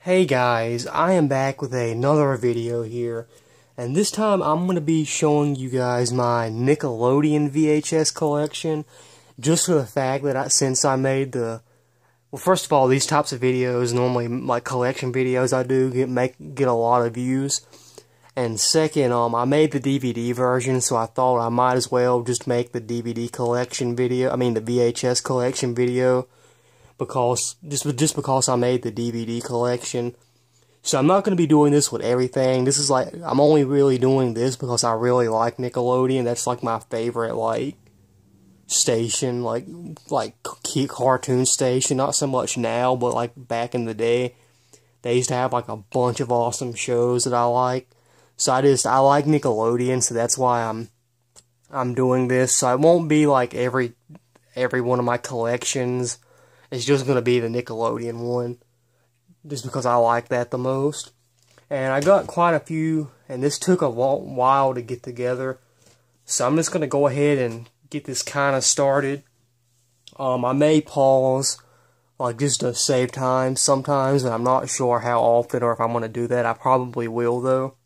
Hey guys, I am back with another video here, and this time I'm going to be showing you guys my Nickelodeon VHS collection, just for the fact that since I made well, first of all, these types of videos, normally like collection videos I do, get a lot of views, and second, I made the DVD version, so I thought I might as well just make the DVD collection video, the VHS collection video, because just because I made the DVD collection. So I'm not going to be doing this with everything. This is like, I'm only really doing this because I really like Nickelodeon. That's like my favorite station, like cartoon station. Not so much now, but like back in the day, they used to have like a bunch of awesome shows that I like. So I like Nickelodeon, so that's why I'm doing this. So it won't be like every one of my collections. It's just going to be the Nickelodeon one, just because I like that the most. And I got quite a few, and this took a while to get together. So I'm just going to go ahead and get this kind of started. I may pause, just to save time sometimes, and I'm not sure how often or if I'm going to do that. I probably will, though.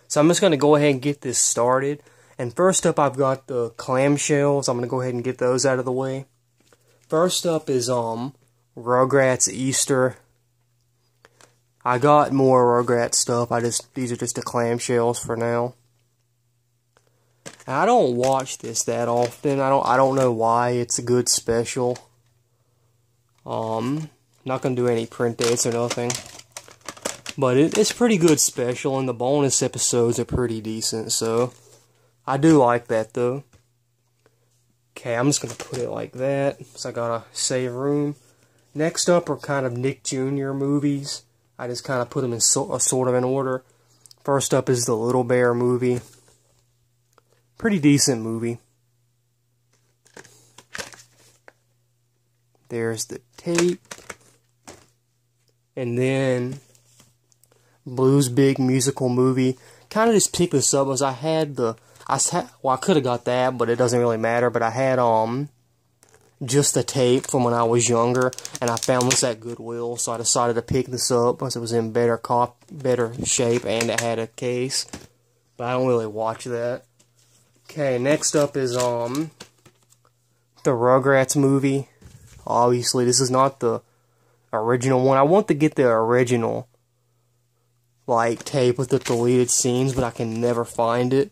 So I'm just going to go ahead and get this started. And first up, I've got the clamshells. I'm going to go ahead and get those out of the way. First up is Rugrats Easter. I got more Rugrats stuff. These are just the clamshells for now. I don't watch this that often. I don't know why. It's a good special. Not gonna do any print dates or nothing. But it's pretty good special, and the bonus episodes are pretty decent, so I do like that though. Okay, I'm just going to put it like that, so I gotta save room. Next up are kind of Nick Jr. movies. I just kind of put them in sort of in order. First up is the Little Bear movie. Pretty decent movie. There's the tape. And then Blue's Big Musical Movie. Kind of just picked this up as I could have got that, but it doesn't really matter. But I had just the tape from when I was younger, and I found this at Goodwill, so I decided to pick this up because it was in better shape and it had a case. But I don't really watch that. Okay, next up is the Rugrats movie. Obviously, this is not the original one. I want to get the original tape with the deleted scenes, but I can never find it.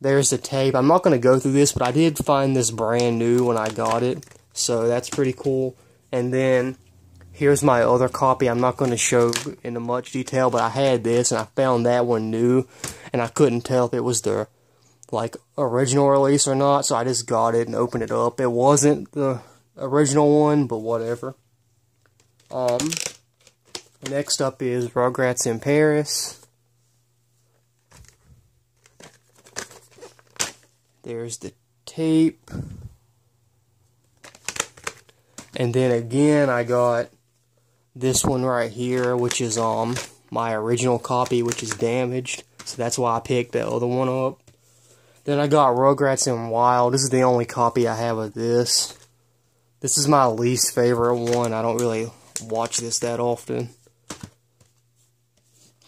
There's the tape. I'm not going to go through this, but I did find this brand new when I got it, so that's pretty cool. And then, here's my other copy. I'm not going to show into much detail, but I had this, and I found that one new, and I couldn't tell if it was the, original release or not, so I just got it and opened it up. It wasn't the original one, but whatever. Next up is Rugrats in Paris. There's the tape. And then again, I got this one right here, which is my original copy, which is damaged. So that's why I picked that other one up. Then I got Rugrats in Wild. This is the only copy I have of this. This is my least favorite one. I don't really watch this that often.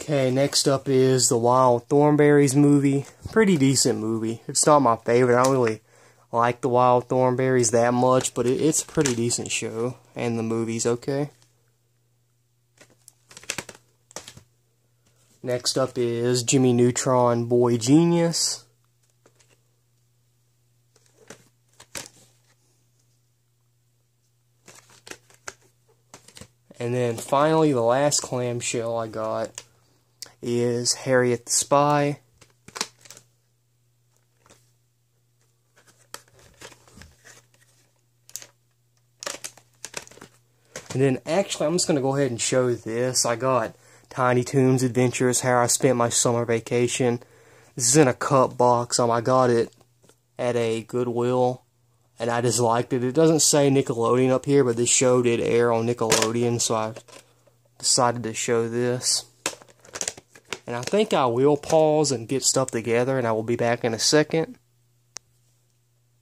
Okay, next up is the Wild Thornberrys movie. Pretty decent movie. It's not my favorite. I don't really like the Wild Thornberrys that much, but it's a pretty decent show. And the movie's okay. Next up is Jimmy Neutron Boy Genius. And then finally, the last clamshell I got is Harriet the Spy. And then actually I'm just going to go ahead and show this. I got Tiny Toons Adventures, How I Spent My Summer Vacation. This is in a cup box. I got it at a Goodwill, and I just liked it. It doesn't say Nickelodeon up here, but this show did air on Nickelodeon, so I decided to show this. And I think I will pause and get stuff together, and I will be back in a second.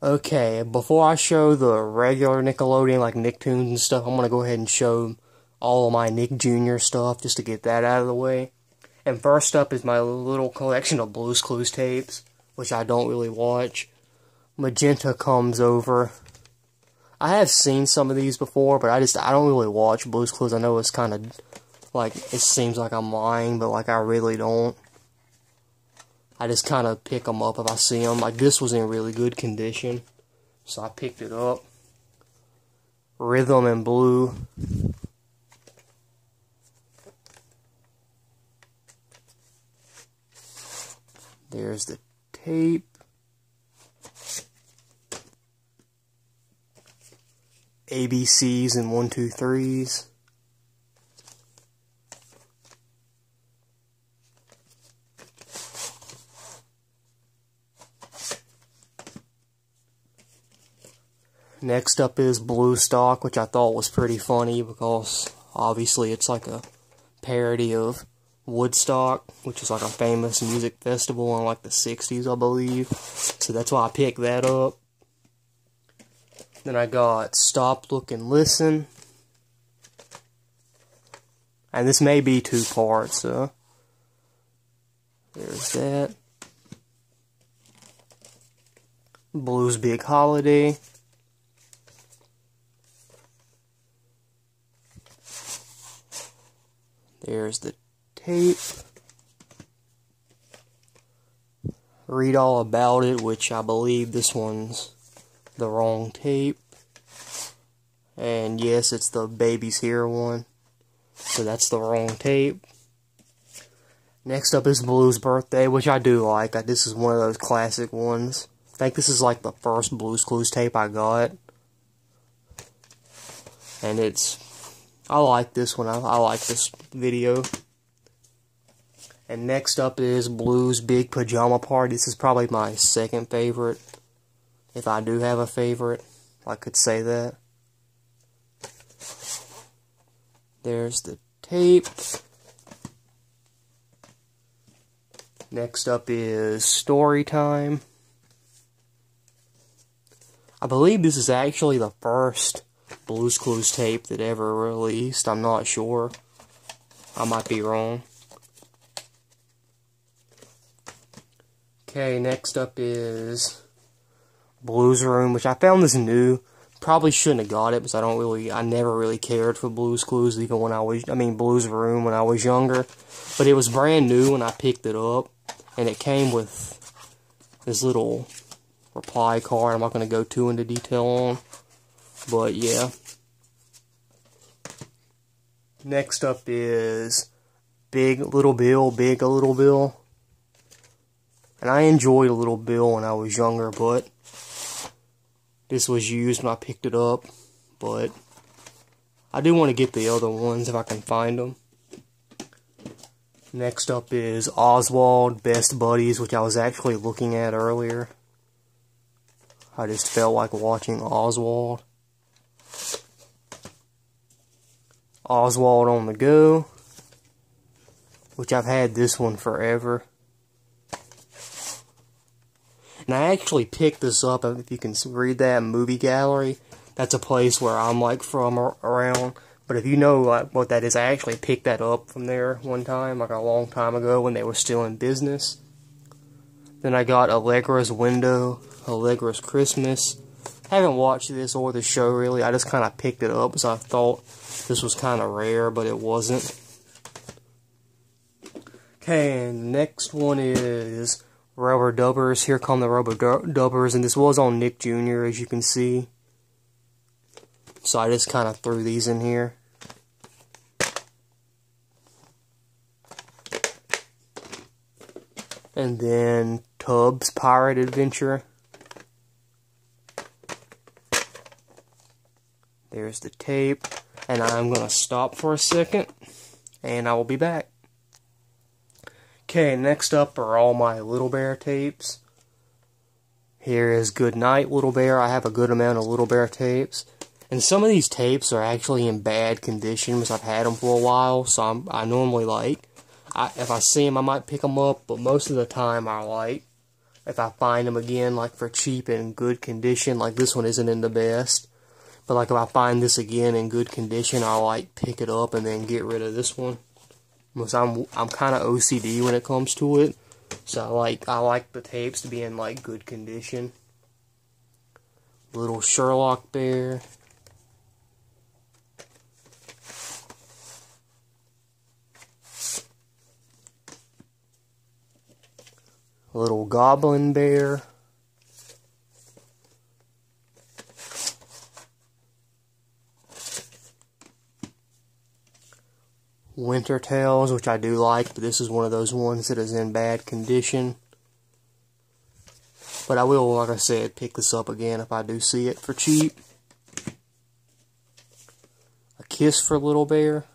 Okay, before I show the regular Nickelodeon, like Nicktoons and stuff, I'm going to go ahead and show all of my Nick Jr. stuff just to get that out of the way. And first up is my little collection of Blue's Clues tapes, which I don't really watch. Magenta comes over. I have seen some of these before, but I don't really watch Blue's Clues. I know it's kind of like, it seems like I'm lying, but like I really don't. I just kind of pick them up if I see them. Like this was in really good condition, so I picked it up. Rhythm and Blue. There's the tape. ABCs and 1, 2, 3s. Next up is Blue Stock, which I thought was pretty funny because obviously it's like a parody of Woodstock, which is like a famous music festival in like the 60s, I believe. So that's why I picked that up. Then I got Stop, Look, and Listen. And this may be 2 parts, so there's that. Blue's Big Holiday. There's the tape. Read All About It, which I believe this one's the wrong tape. And yes, it's the Baby's Here one. So that's the wrong tape. Next up is Blue's Birthday, which I do like. This is one of those classic ones. I think this is like the first Blue's Clues tape I got. And I like this one. I like this video. And next up is Blue's Big Pajama Party. This is probably my second favorite. If I do have a favorite, I could say that. There's the tape. Next up is Story Time. I believe this is actually the first Blue's Clues tape that ever released. I'm not sure. I might be wrong. Okay, next up is Blue's Room, which I found this new. Probably shouldn't have got it because I never really cared for Blue's Clues even when Blue's Room when I was younger. But it was brand new when I picked it up, and it came with this little reply card I'm not going to go too into detail on. But yeah. Next up is Big Little Bill, Big a Little Bill. And I enjoyed a Little Bill when I was younger, but this was used when I picked it up. But I do want to get the other ones if I can find them. Next up is Oswald, Best Buddies, which I was actually looking at earlier. I just felt like watching Oswald. Oswald on the Go, which I've had this one forever. And I actually picked this up, if you can read that, Movie Gallery. That's a place where I'm like from around. But if you know what that is, I actually picked that up from there one time, like a long time ago when they were still in business. Then I got Allegra's Window, Allegra's Christmas. I haven't watched this or the show really. I just kind of picked it up because I thought this was kind of rare, but it wasn't. Okay, and the next one is Rubbadubbers. Here Come the Rubbadubbers, and this was on Nick Jr., as you can see. So I just kind of threw these in here. And then Tubbs Pirate Adventure. There's the tape. And I'm going to stop for a second. And I will be back. Okay, next up are all my Little Bear tapes. Here is Good Night, Little Bear. I have a good amount of Little Bear tapes. And some of these tapes are actually in bad condition because I've had them for a while. So I normally if I see them, I might pick them up. But most of the time, if I find them again, like for cheap and good condition, like this one isn't in the best. But like if I find this again in good condition, I'll like pick it up and then get rid of this one. Because I'm kind of OCD when it comes to it. So I like the tapes to be in like good condition. Little Sherlock bear. Little goblin bear. Winter Tales, which I do like, but this is one of those ones that is in bad condition. But I will, like I said, pick this up again if I do see it for cheap. A Kiss for Little Bear.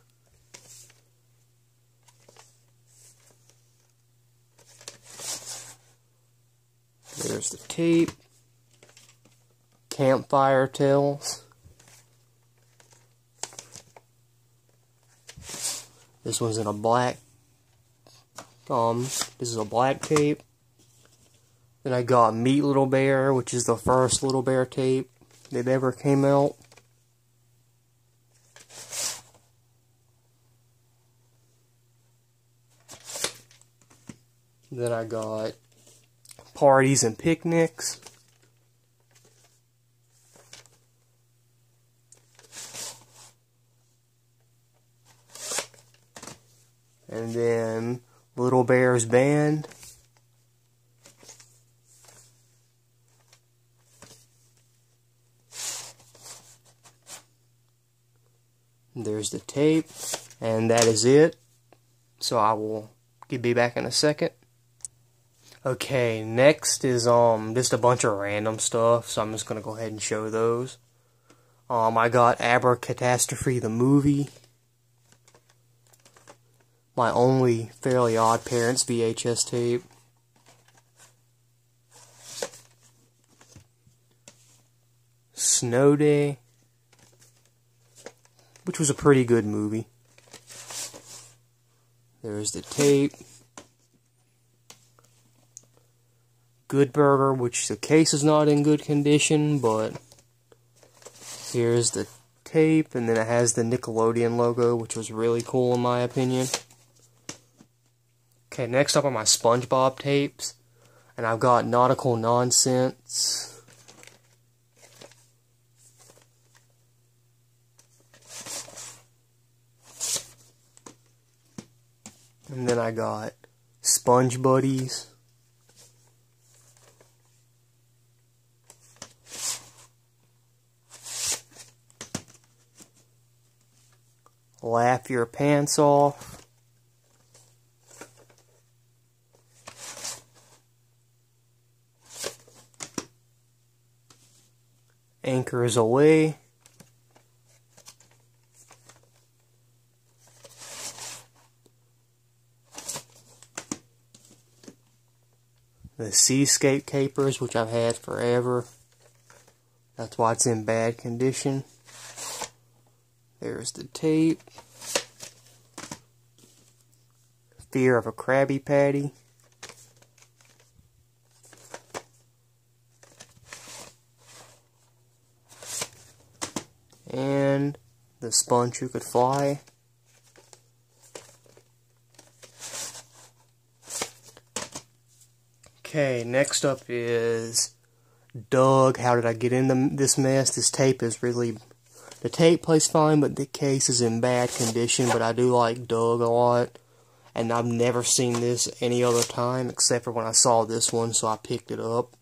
There's the tape. Campfire Tales. This one's in a black, this is a black tape. Then I got Meet Little Bear, which is the first Little Bear tape that ever came out. Then I got Parties and Picnics. And then Little Bear's Band. There's the tape, and that is it. So I will be back in a second. Okay, next is just a bunch of random stuff, so I'm just gonna go ahead and show those. I got Abracatastrophe the movie. My only Fairly Odd Parents VHS tape. Snow Day, which was a pretty good movie. There's the tape. Good Burger, which the case is not in good condition, but here's the tape, and then it has the Nickelodeon logo, which was really cool in my opinion. Okay, next up are my SpongeBob tapes, and I've got Nautical Nonsense. And then I got Sponge Buddies. Laugh Your Pants Off. Anchors Away. The Seascape Capers, which I've had forever. That's why it's in bad condition. There's the tape. Fear of a Krabby Patty. And The Sponge Who Could Fly. Okay, next up is Doug. How did I get into this mess? This tape is really... The tape plays fine, but the case is in bad condition. But I do like Doug a lot. And I've never seen this any other time except for when I saw this one, so I picked it up.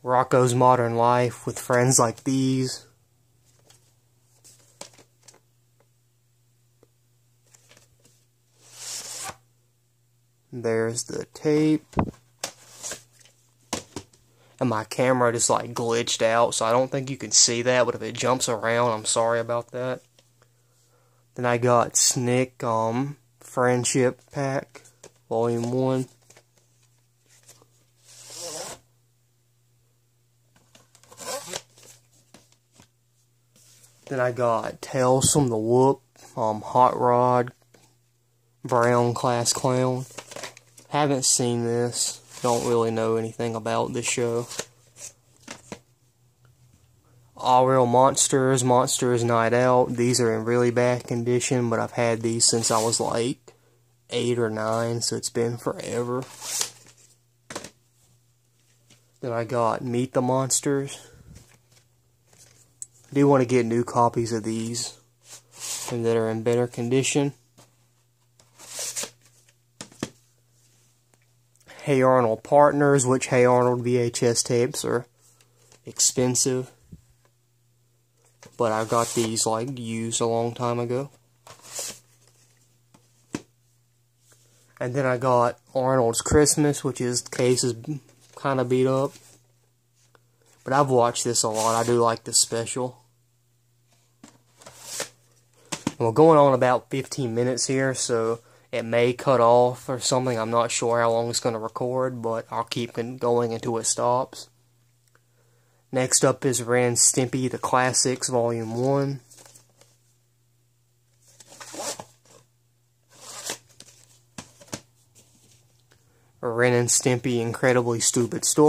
Rocko's Modern Life with Friends Like These. There's the tape. And my camera just like glitched out, so I don't think you can see that, but if it jumps around, I'm sorry about that. Then I got Snick Friendship Pack, Volume 1. Then I got Tales from the Whoop, Hot Rod, Brown Class Clown. Haven't seen this. don't really know anything about this show. All Real Monsters, Monsters Night Out. These are in really bad condition, but I've had these since I was like 8 or 9, so it's been forever. Then I got Meet the Monsters. I do want to get new copies of these and that are in better condition. Hey Arnold Partners, which Hey Arnold VHS tapes are expensive. But I got these like used a long time ago. And then I got Arnold's Christmas, which is case is kind of beat up. But I've watched this a lot. I do like this special. And we're going on about 15 minutes here, so it may cut off or something. I'm not sure how long it's going to record, but I'll keep going until it stops. Next up is Ren and Stimpy, The Classics, Volume 1. Ren and Stimpy, Incredibly Stupid Story.